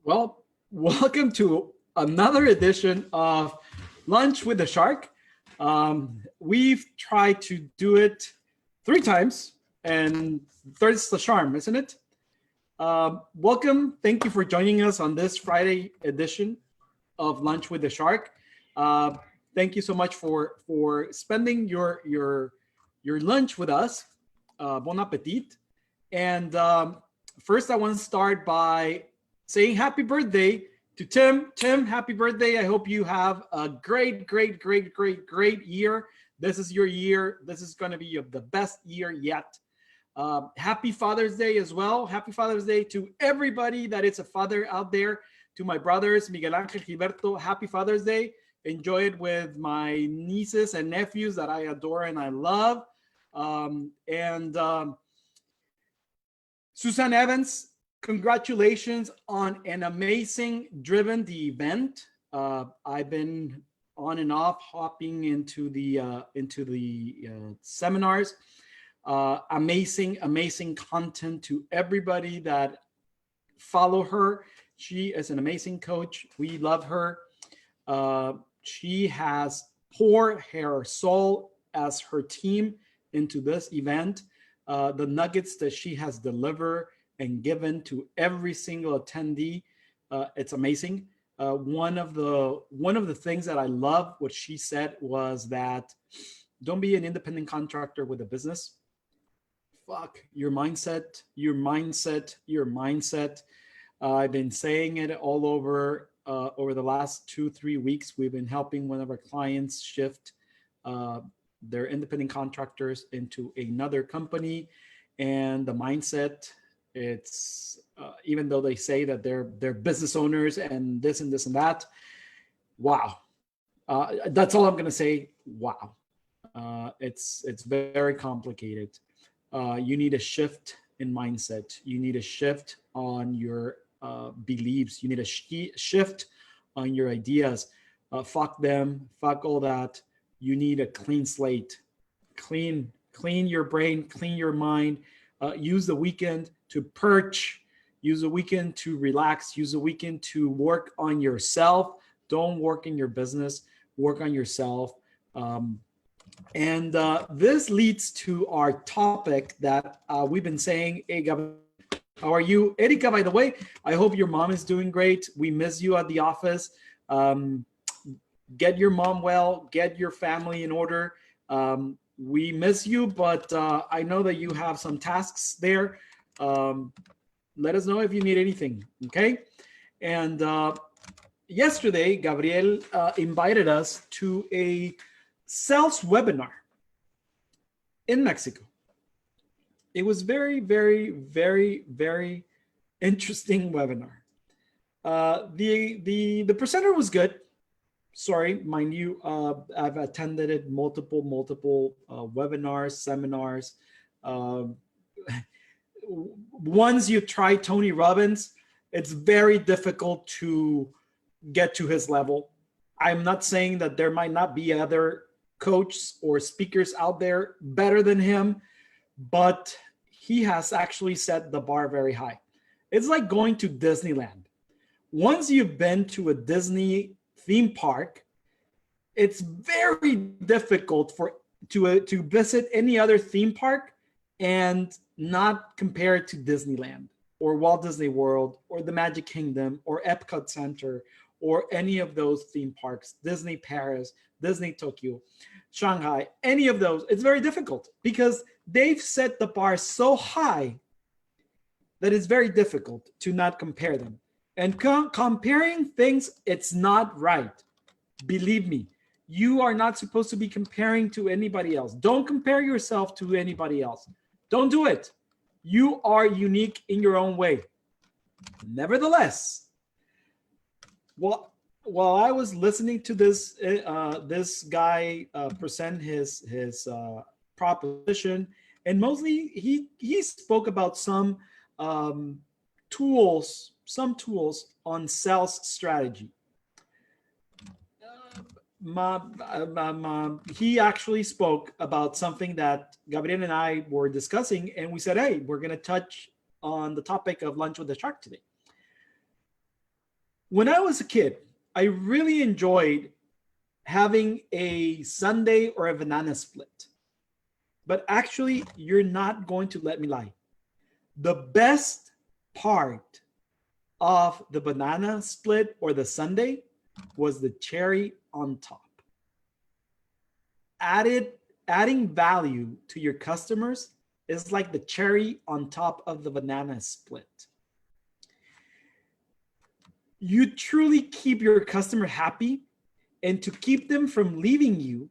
Well, welcome to another edition of Lunch with the Shark. We've tried to do it 3 times, and third's the charm, isn't it? Welcome. Thank you for joining us on this Friday edition of Lunch with the Shark. Thank you so much for spending your lunch with us. Bon appetit. And first, I want to start by saying happy birthday to Tim. Tim, happy birthday. I hope you have a great year. This is your year. This is going to be the best year yet. Happy Father's Day as well. Happy Father's Day to everybody that is a father out there. To my brothers, Miguel Angel, Gilberto, happy Father's Day. Enjoy it with my nieces and nephews that I adore and I love. Susan Evans, congratulations on an amazing driven the event. I've been on and off hopping into the seminars. Amazing content to everybody that follow her. She is an amazing coach. We love her. She has poured her soul as her team into this event. The nuggets that she has delivered and given to every single attendee, it's amazing. One of the things that I love what she said was that don't be an independent contractor with a business. Fuck your mindset. I've been saying it all over the last 2-3 weeks. We've been helping one of our clients shift their independent contractors into another company, and the mindset, it's even though they say that they're business owners and this and that, wow, that's all I'm gonna say. Wow, it's very complicated. You need a shift in mindset. You need a shift on your beliefs. You need a shift on your ideas. Fuck them, fuck all that. You need a clean slate. Clean your brain, clean your mind. Use the weekend to purge. Use the weekend to relax. Use the weekend to work on yourself. Don't work in your business. Work on yourself. And this leads to our topic that we've been saying. Hey, Gabriel, how are you? Erika, by the way, I hope your mom is doing great. We miss you at the office. Get your mom well, get your family in order. We miss you, but I know that you have some tasks there. Let us know if you need anything, okay? And yesterday, Gabriel invited us to a sales webinar in Mexico. It was very interesting webinar. The presenter was good. Sorry, mind you, I've attended multiple webinars, seminars. Once you try Tony Robbins, it's very difficult to get to his level. I'm not saying that there might not be other coaches or speakers out there better than him, but he has actually set the bar very high. It's like going to Disneyland. Once you've been to a Disney theme park, it's very difficult to visit any other theme park and not compare it to Disneyland or Walt Disney World or the Magic Kingdom or Epcot Center or any of those theme parks, Disney Paris, Disney Tokyo, Shanghai, any of those. It's very difficult because they've set the bar so high that it's very difficult to not compare them. And comparing things, it's not right. Believe me, you are not supposed to be comparing to anybody else. Don't compare yourself to anybody else. Don't do it. You are unique in your own way. Nevertheless, while I was listening to this guy present his proposition, and mostly he spoke about some tools on sales strategy. He actually spoke about something that Gabriel and I were discussing, and we said, hey, we're going to touch on the topic of Lunch with the Shark today. When I was a kid, I really enjoyed having a sundae or a banana split. But actually, you're not going to let me lie. The best part of the banana split or the sundae was the cherry on top. Added Adding value to your customers is like the cherry on top of the banana split. You truly keep your customer happy, and to keep them from leaving you,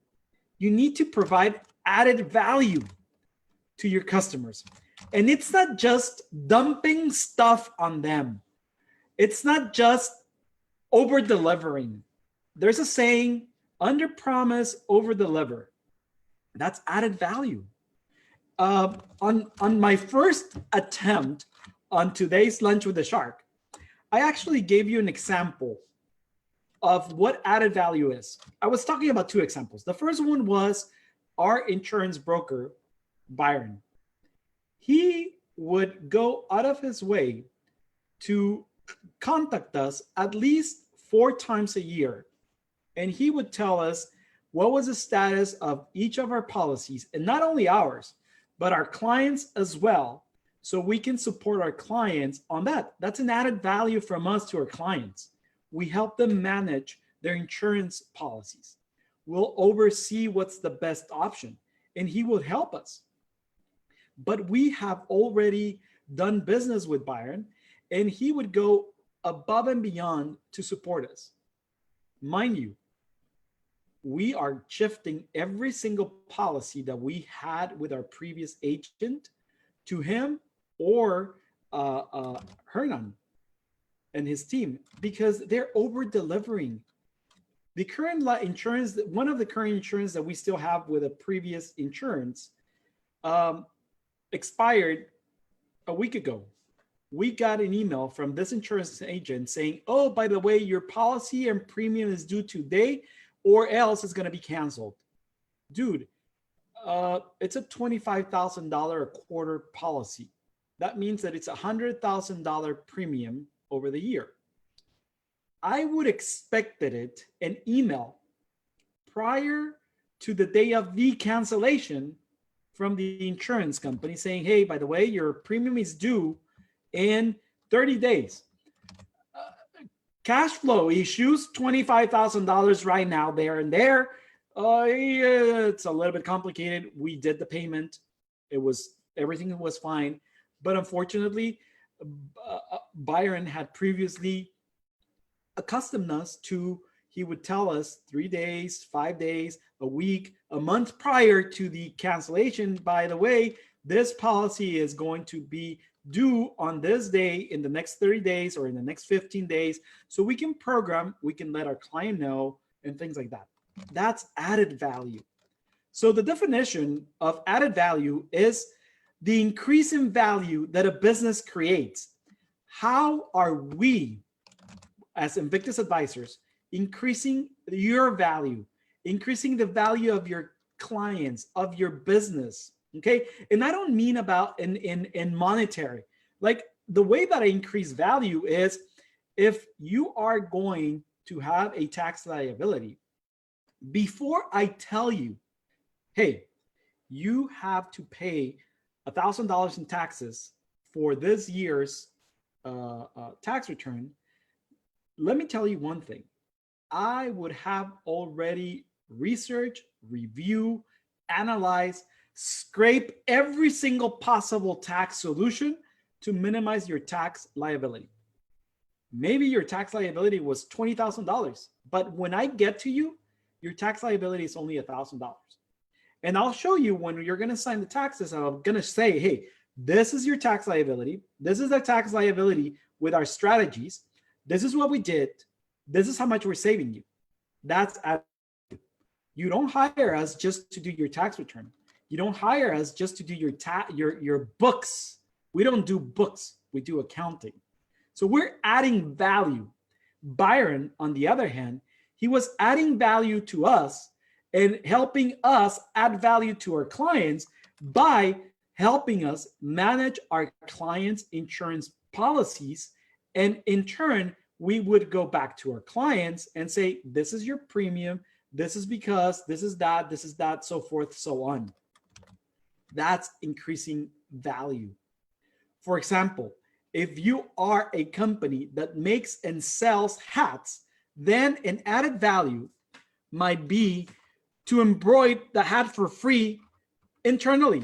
you need to provide added value to your customers. And it's not just dumping stuff on them. It's not just over delivering. There's a saying, under promise, over deliver. That's added value. On my first attempt on today's Lunch with the Shark, I actually gave you an example of what added value is. I was talking about two examples. The first one was our insurance broker, Byron. He would go out of his way to contact us at least 4 times a year. And he would tell us what was the status of each of our policies, and not only ours, but our clients as well, so we can support our clients on that. That's an added value from us to our clients. We help them manage their insurance policies. We'll oversee what's the best option, and he will help us. But we have already done business with Byron, and he would go above and beyond to support us. Mind you, we are shifting every single policy that we had with our previous agent to him or Hernan and his team, because they're over delivering. The current insurance, one of the current insurance that we still have with a previous insurance, expired a week ago. We got an email from this insurance agent saying, oh, by the way, your policy and premium is due today, or else it's going to be canceled. Dude, it's a $25,000 a quarter policy. That means that it's a $100,000 premium over the year. I would expected it an email prior to the day of the cancellation from the insurance company saying, hey, by the way, your premium is due in 30 days. Cash flow issues, $25,000 right now, there and there. It's a little bit complicated. We did the payment. Everything was fine. But unfortunately, Byron had previously accustomed us to, he would tell us 3 days, 5 days, a week, a month prior to the cancellation, by the way, this policy is going to be due on this day in the next 30 days or in the next 15 days. So we can program, we can let our client know and things like that. That's added value. So the definition of added value is the increase in value that a business creates. How are we, as Invictus Advisors, increasing your value, increasing the value of your clients, of your business? Okay. And I don't mean about in monetary. Like, the way that I increase value is if you are going to have a tax liability, before I tell you, hey, you have to pay $1,000 in taxes for this year's tax return, let me tell you one thing. I would have already researched, review, analyze, scrape every single possible tax solution to minimize your tax liability. Maybe your tax liability was $20,000, but when I get to you, your tax liability is only $1,000. And I'll show you when you're going to sign the taxes, I'm going to say, hey, this is your tax liability. This is the tax liability with our strategies. This is what we did. This is how much we're saving you. That's added. You don't hire us just to do your tax return. You don't hire us just to do your books. We don't do books. We do accounting. So we're adding value. Byron, on the other hand, he was adding value to us and helping us add value to our clients by helping us manage our clients' insurance policies. And in turn, we would go back to our clients and say, this is your premium, this is because, this is that, so forth, so on. That's increasing value. For example, if you are a company that makes and sells hats, then an added value might be to embroider the hat for free internally.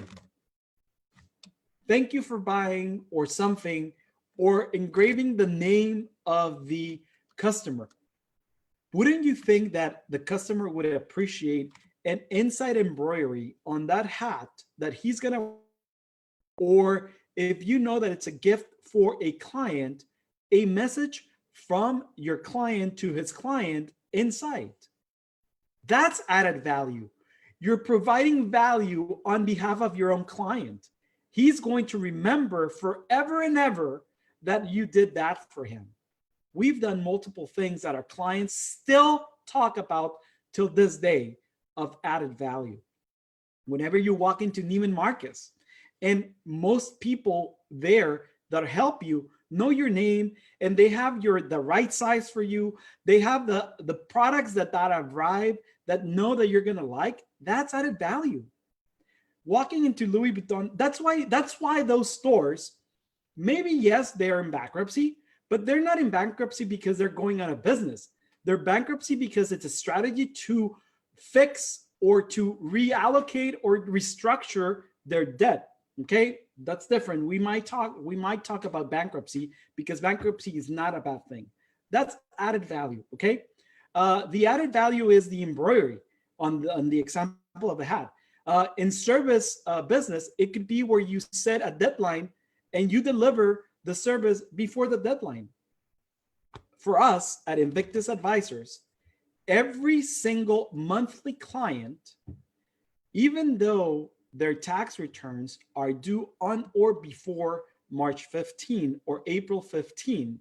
Thank you for buying or something, or engraving the name of the customer. Wouldn't you think that the customer would appreciate an inside embroidery on that hat that he's going to, or if you know that it's a gift for a client, a message from your client to his client inside? That's added value. You're providing value on behalf of your own client. He's going to remember forever and ever that you did that for him. We've done multiple things that our clients still talk about till this day of added value. Whenever you walk into Neiman Marcus, and most people there that help you know your name, and they have the right size for you, they have the products that arrive that know that you're gonna like, that's added value. Walking into Louis Vuitton, that's why those stores, maybe yes, they're in bankruptcy, but they're not in bankruptcy because they're going out of business. They're bankruptcy because it's a strategy to fix or to reallocate or restructure their debt. Okay, that's different. We might talk about bankruptcy because bankruptcy is not a bad thing. That's added value. Okay, the added value is the embroidery on the example of the hat. In service business, it could be where you set a deadline and you deliver the service before the deadline. For us at Invictus Advisors, every single monthly client, even though their tax returns are due on or before March 15 or April 15,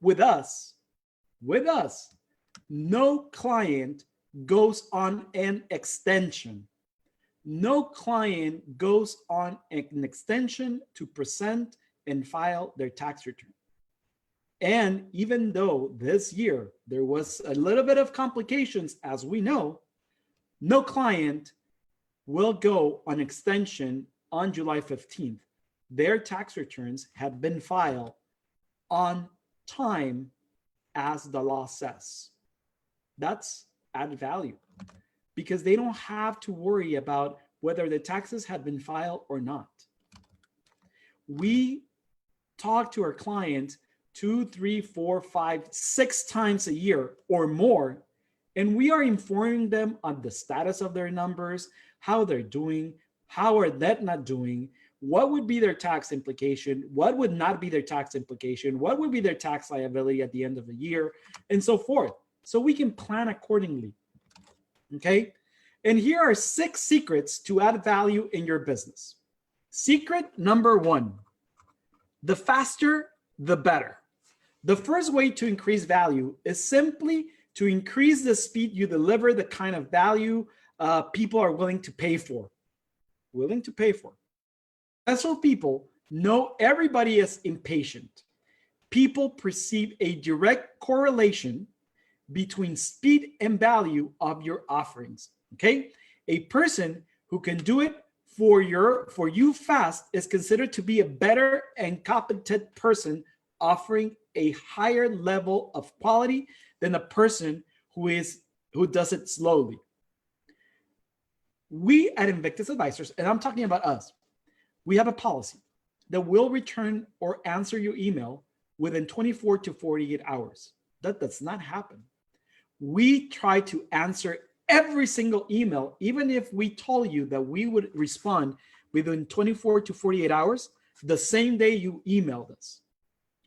with us, no client goes on an extension. No client goes on an extension to present and file their tax return. And even though this year there was a little bit of complications, as we know, no client will go on extension on July 15th. Their tax returns have been filed on time as the law says. That's added value because they don't have to worry about whether the taxes have been filed or not. We talk to our clients 2, 3, 4, 5, 6 times a year or more, and we are informing them on the status of their numbers, how they're doing, how are they not doing, what would be their tax implication, what would not be their tax implication, what would be their tax liability at the end of the year, and so forth. So we can plan accordingly. Okay? And here are 6 secrets to add value in your business. Secret number 1, the faster, the better. The first way to increase value is simply to increase the speed you deliver the kind of value people are willing to pay for. Successful people know everybody is impatient. People perceive a direct correlation between speed and value of your offerings. Okay? A person who can do it for you fast is considered to be a better and competent person offering a higher level of quality than a person who does it slowly. We at Invictus Advisors, and I'm talking about us, we have a policy that will return or answer your email within 24 to 48 hours. That does not happen. We try to answer every single email, even if we told you that we would respond within 24 to 48 hours, the same day you emailed us.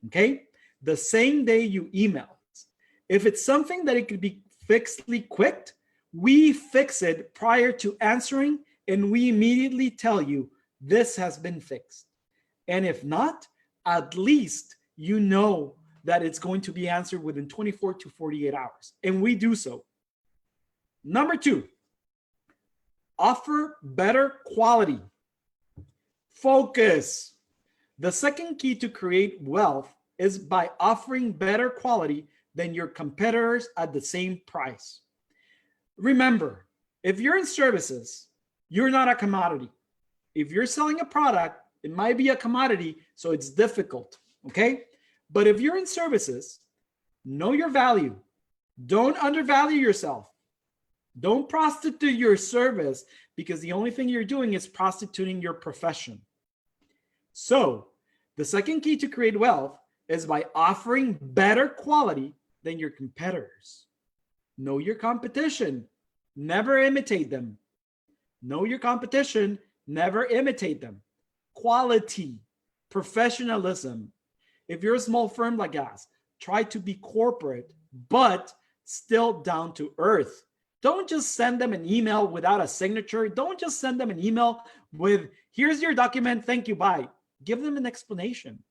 Okay? The same day you emailed us. If it's something that it could be fixedly quick, we fix it prior to answering, and we immediately tell you this has been fixed. And if not, at least you know that it's going to be answered within 24 to 48 hours. And we do so. Number 2, offer better quality. Focus. The second key to create wealth is by offering better quality than your competitors at the same price. Remember, if you're in services, you're not a commodity. If you're selling a product, it might be a commodity, so it's difficult, okay? But if you're in services, know your value. Don't undervalue yourself. Don't prostitute your service, because the only thing you're doing is prostituting your profession. So the second key to create wealth is by offering better quality than your competitors. Know your competition. Never imitate them. Know your competition. Never imitate them. Quality, professionalism. If you're a small firm like us, try to be corporate, but still down to earth. Don't just send them an email without a signature. Don't just send them an email with, here's your document, thank you, bye. Give them an explanation.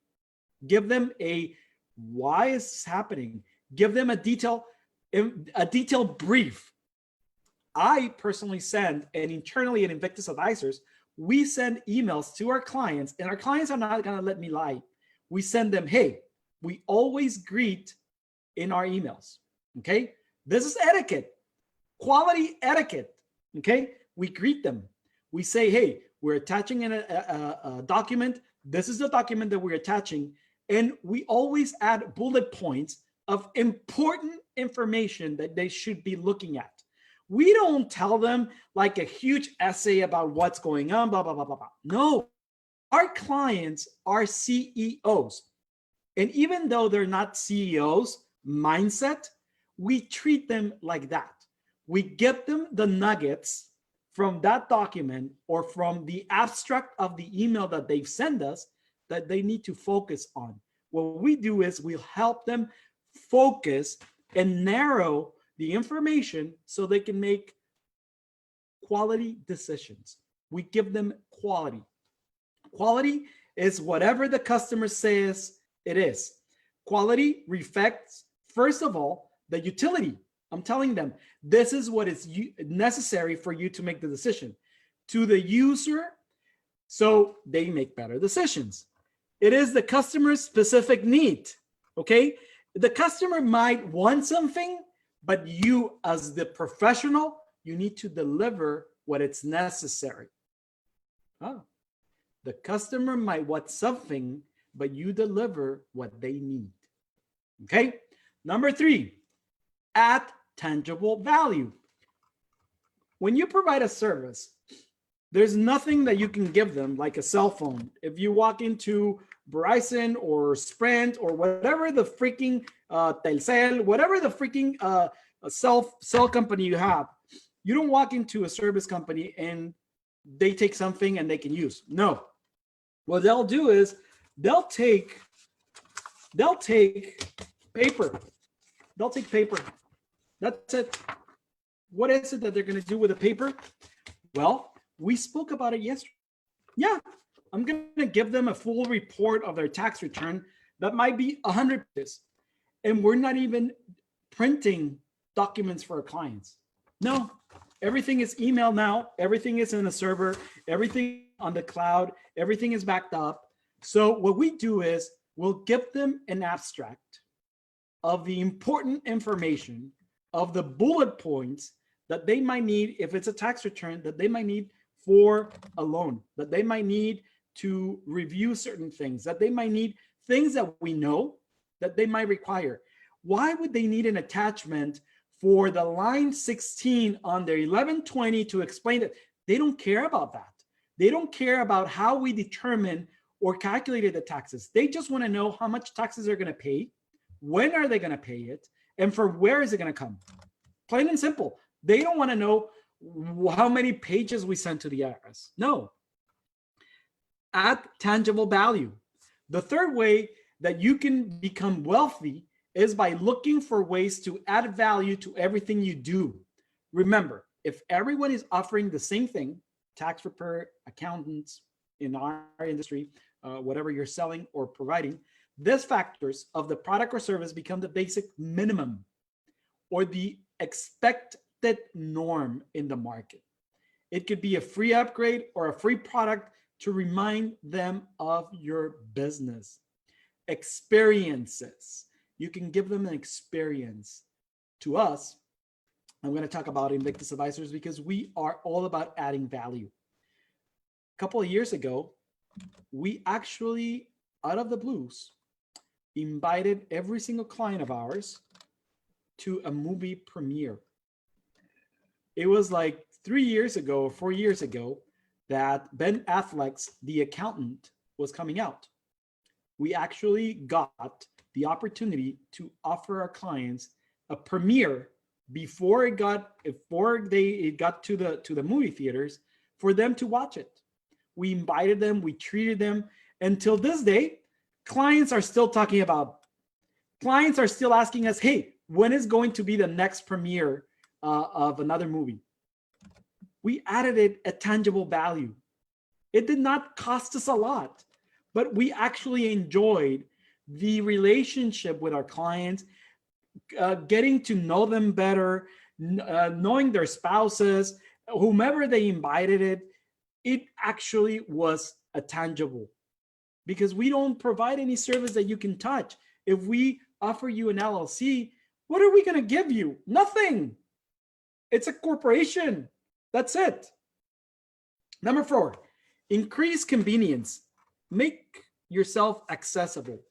Give them a, why is this happening? Give them a detailed brief. I personally send, and internally at Invictus Advisors, we send emails to our clients, and our clients are not going to let me lie. We send them, hey, we always greet in our emails, okay? This is etiquette, quality etiquette, okay? We greet them. We say, hey, we're attaching in a document. This is the document that we're attaching. And we always add bullet points of important information that they should be looking at. We don't tell them like a huge essay about what's going on, blah, blah, blah, blah, blah. No, our clients are CEOs. And even though they're not CEOs mindset, we treat them like that. We get them the nuggets from that document or from the abstract of the email that they've sent us that they need to focus on. What we do is we'll help them focus and narrow the information so they can make quality decisions. We give them quality. Quality is whatever the customer says it is. Quality reflects, first of all, the utility. I'm telling them, this is what is necessary for you to make the decision. To the user, so they make better decisions. It is the customer's specific need, okay? The customer might want something, but you as the professional, you need to deliver what it's necessary. Oh, the customer might want something, but you deliver what they need. Okay? Number 3, add tangible value. When you provide a service, there's nothing that you can give them like a cell phone. If you walk into Verizon or Sprint or whatever the freaking Telcel, whatever the freaking cell company you have, you don't walk into a service company and they take something and they can use. No. What they'll do is they'll take paper. They'll take paper. That's it. What is it that they're going to do with the paper? Well, we spoke about it yesterday. Yeah, I'm going to give them a full report of their tax return that might be 100 pages. And we're not even printing documents for our clients. No, everything is email now. Everything is in a server. Everything on the cloud. Everything is backed up. So what we do is we'll give them an abstract of the important information, of the bullet points that they might need if it's a tax return, that they might need for a loan, that they might need to review certain things, that they might need things that we know that they might require. Why would they need an attachment for the line 16 on their 1120 to explain it? They don't care about that. They don't care about how we determine or calculated the taxes. They just want to know how much taxes they're going to pay, when are they going to pay it, and for where is it going to come. Plain and simple. They don't want to know how many pages we sent to the IRS. No. Add tangible value. The third way that you can become wealthy is by looking for ways to add value to everything you do. Remember, if everyone is offering the same thing, tax preparer, accountants in our industry, whatever you're selling or providing, these factors of the product or service become the basic minimum or the expected norm in the market. It could be a free upgrade or a free product to remind them of your business. experiences. You can give them an experience. To us, I'm going to talk about Invictus Advisors because we are all about adding value. A couple of years ago, we actually, out of the blues, invited every single client of ours to a movie premiere. It was like 3 years ago or 4 years ago that Ben Affleck's The Accountant was coming out. We actually got the opportunity to offer our clients a premiere before it got to the movie theaters for them to watch it. We invited them, we treated them. Until this day, clients are still talking about. Clients are still asking us, "Hey, when is going to be the next premiere of another movie?" We added it a tangible value. It did not cost us a lot, but we actually enjoyed the relationship with our clients, getting to know them better, knowing their spouses, whomever they invited. It actually was a tangible, because we don't provide any service that you can touch. If we offer you an LLC, what are we going to give you? Nothing. It's a corporation. That's it. Number 4, increase convenience. Make yourself accessible.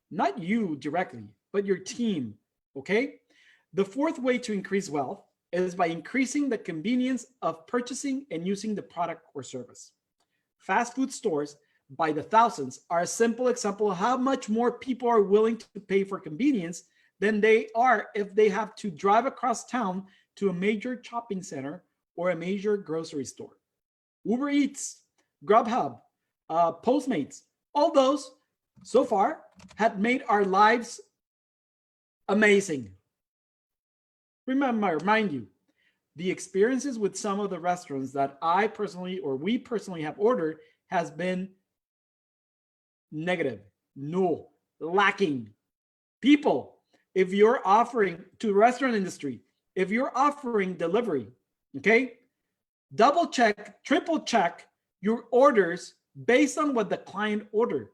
Not you directly, but your team. Okay? The 4th way to increase wealth is by increasing the convenience of purchasing and using the product or service. Fast food stores by the thousands are a simple example of how much more people are willing to pay for convenience than they are if they have to drive across town to a major shopping center or a major grocery store. Uber Eats, Grubhub, Postmates, all those so far had made our lives amazing. Mind you, the experiences with some of the restaurants that we personally have ordered has been negative, null, lacking. People, if you're offering to the restaurant industry, if you're offering delivery, okay, double check, triple check your orders based on what the client ordered.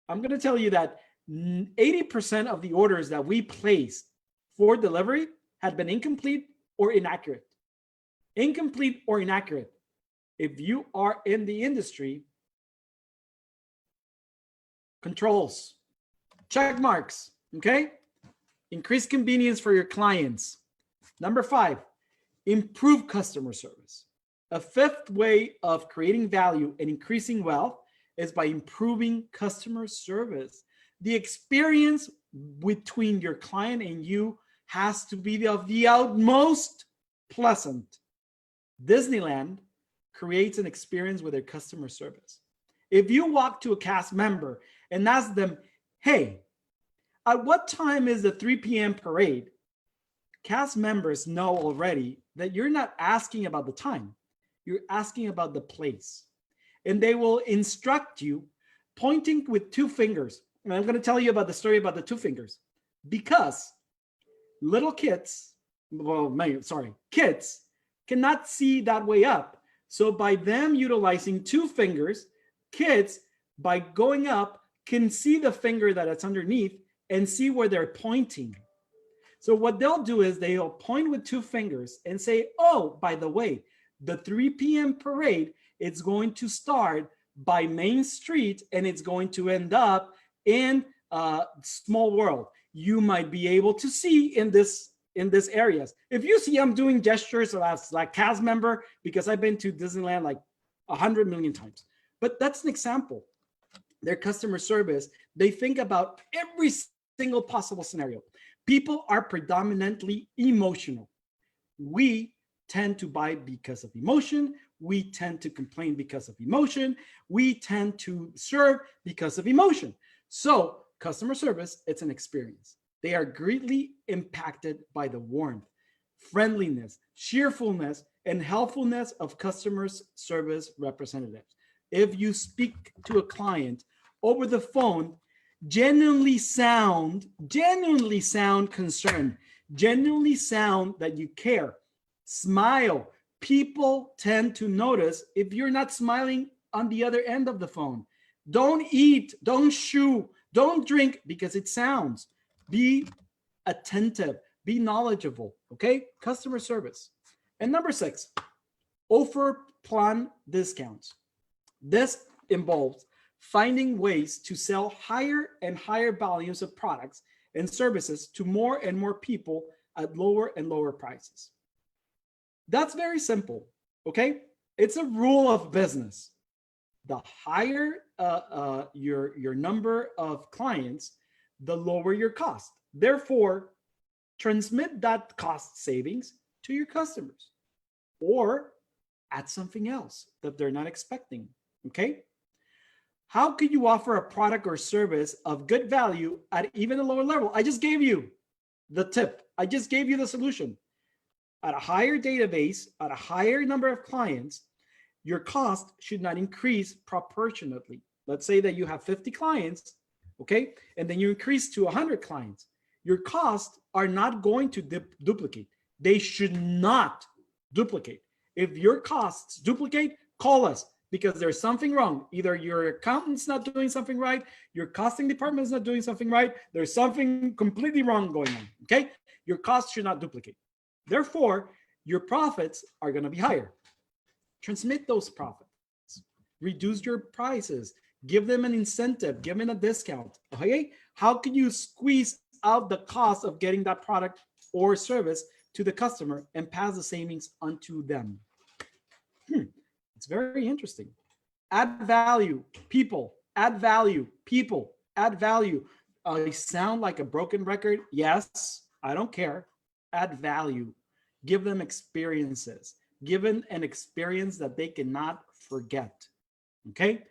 I'm going to tell you that 80% of the orders that we placed for delivery had been incomplete or inaccurate. Incomplete or inaccurate. If you are in the industry, controls, check marks, okay? Increase convenience for your clients. Number 5, improve customer service. A 5th way of creating value and increasing wealth is by improving customer service. The experience between your client and you has to be of the utmost pleasant. Disneyland creates an experience with their customer service. If you walk to a cast member and ask them, "Hey, at what time is the 3 p.m. parade?" Cast members know already that you're not asking about the time. You're asking about the place. And they will instruct you pointing with 2 fingers. And I'm going to tell you about the story about the 2 fingers. Because little kids, kids cannot see that way up. So by them utilizing 2 fingers, kids, by going up, can see the finger that it's underneath and see where they're pointing. So what they'll do is they'll point with 2 fingers and say, "Oh, by the way, the 3 p.m. parade, it's going to start by Main Street and it's going to end up in Small World. You might be able to see in this areas." If you see I'm doing gestures as like cast member, because I've been to Disneyland like 100 million times, but that's an example. Their customer service, they think about every single possible scenario. People are predominantly emotional. We tend to buy because of emotion. We tend to complain because of emotion. We tend to serve because of emotion. So customer service, it's an experience. They are greatly impacted by the warmth, friendliness, cheerfulness, and helpfulness of customer service representatives. If you speak to a client over the phone, genuinely sound concerned, genuinely sound that you care, smile. People tend to notice if you're not smiling on the other end of the phone. Don't eat, don't chew, Don't drink because it sounds. Be attentive. Be knowledgeable. Okay? Customer service. And number 6, offer plan discounts. This involves finding ways to sell higher and higher volumes of products and services to more and more people at lower and lower prices. That's very simple, okay? It's a rule of business. The higher your number of clients, the lower your cost. Therefore, transmit that cost savings to your customers or add something else that they're not expecting, okay? How could you offer a product or service of good value at even a lower level? I just gave you the tip. I just gave you the solution. At a higher database, at a higher number of clients, your cost should not increase proportionately. Let's say that you have 50 clients, okay? And then you increase to 100 clients. Your costs are not going to duplicate. They should not duplicate. If your costs duplicate, call us because there's something wrong. Either your accountant's not doing something right, your costing department is not doing something right, there's something completely wrong going on, okay? Your costs should not duplicate. Therefore, your profits are going to be higher. Transmit those profits. Reduce your prices. Give them an incentive. Give them a discount. Okay? How can you squeeze out the cost of getting that product or service to the customer and pass the savings onto them? It's very interesting. Add value, people. Add value, people. Add value. I sound like a broken record. Yes, I don't care. Add value. Give them experiences. Give them an experience that they cannot forget. Okay?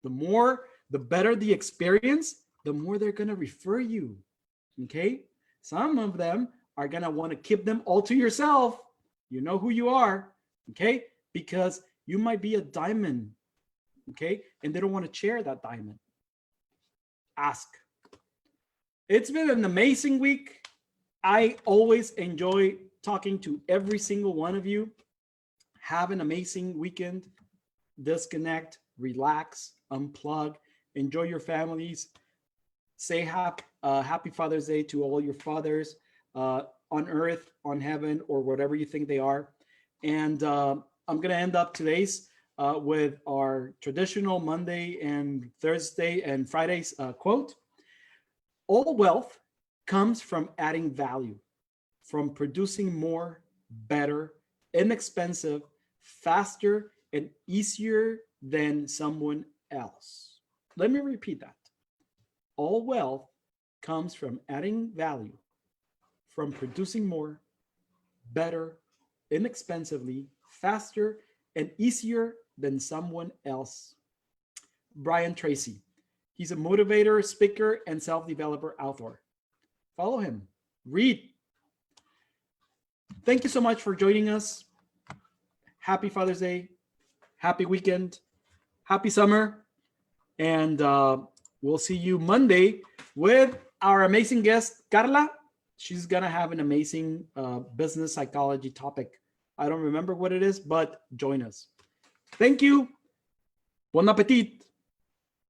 The better the experience, the more they're going to refer you. Okay? Some of them are going to want to keep them all to yourself. You know who you are. Okay? Because you might be a diamond. Okay? And they don't want to share that diamond. Ask. It's been an amazing week. I always enjoy talking to every single one of you. Have an amazing weekend. Disconnect, relax, unplug, enjoy your families. Say happy Father's Day to all your fathers on earth, on heaven, or whatever you think they are. And I'm going to end up today's with our traditional Monday and Thursday and Friday's quote. All wealth comes from adding value, from producing more, better, inexpensive, faster, and easier than someone else. Let me repeat that. All wealth comes from adding value, from producing more, better, inexpensively, faster, and easier than someone else. Brian Tracy. He's a motivator, speaker, and self-developer author. Follow him. Read. Thank you so much for joining us. Happy Father's Day. Happy weekend. Happy summer. And we'll see you Monday with our amazing guest, Carla. She's going to have an amazing business psychology topic. I don't remember what it is, but join us. Thank you. Bon appetit.